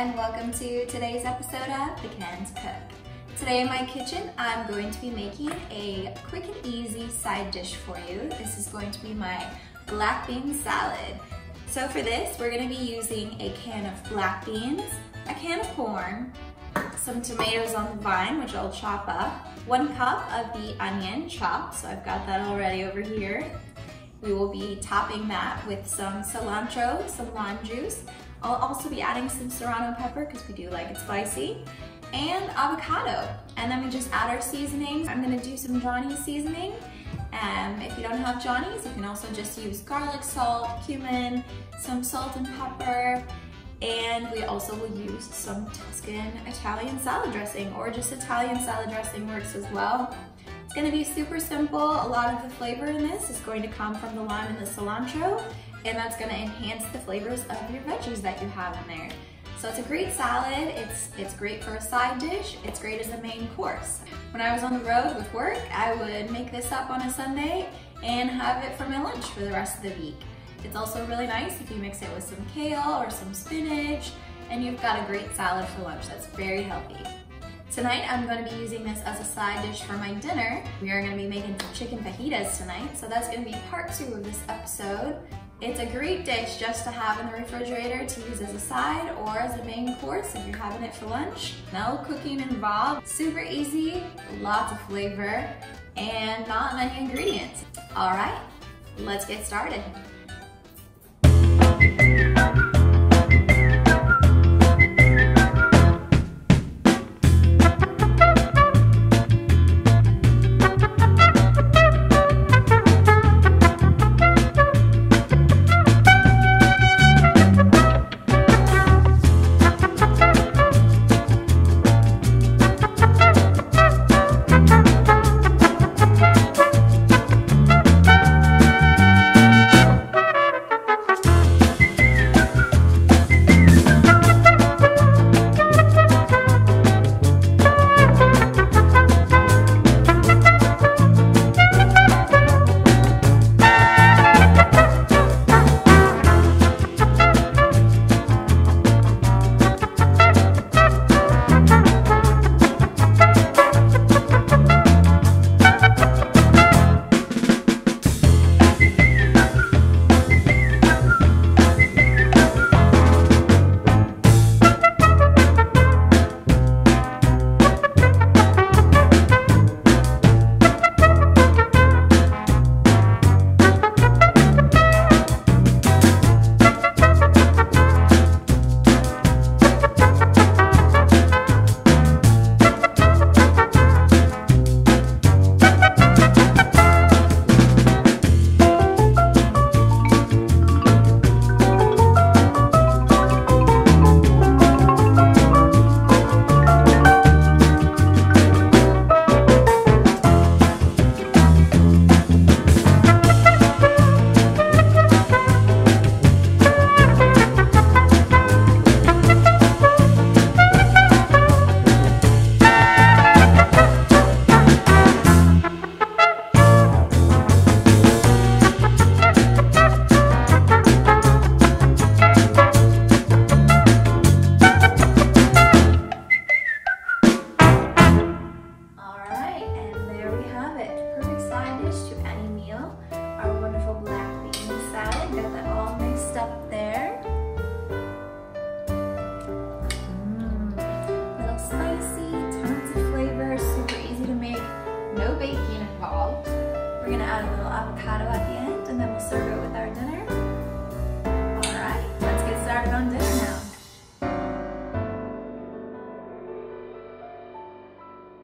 and welcome to today's episode of The Cans Cook. Today in my kitchen, I'm going to be making a quick and easy side dish for you. This is going to be my black bean salad. So for this, we're going to be using a can of black beans, a can of corn, some tomatoes on the vine, which I'll chop up, 1 cup of the onion chopped, so I've got that already over here. We will be topping that with some cilantro, some lime juice. I'll also be adding some serrano pepper because we do like it spicy, and avocado. And then we just add our seasonings. I'm gonna do some Johnny's seasoning. If you don't have Johnny's, you can also just use garlic salt, cumin, some salt and pepper, and we also will use some Tuscan Italian salad dressing, or just Italian salad dressing works as well. It's gonna be super simple. A lot of the flavor in this is going to come from the lime and the cilantro, and that's gonna enhance the flavors of your veggies that you have in there. So it's a great salad, it's great for a side dish, it's great as a main course. When I was on the road with work, I would make this up on a Sunday and have it for my lunch for the rest of the week. It's also really nice if you mix it with some kale or some spinach, and you've got a great salad for lunch that's very healthy. Tonight, I'm going to be using this as a side dish for my dinner. We are going to be making some chicken fajitas tonight, so that's going to be part 2 of this episode. It's a great dish just to have in the refrigerator to use as a side or as a main course if you're having it for lunch. No cooking involved, super easy, lots of flavor, and not many ingredients. All right, let's get started. No baking involved. We're gonna add a little avocado at the end, and then we'll serve it with our dinner.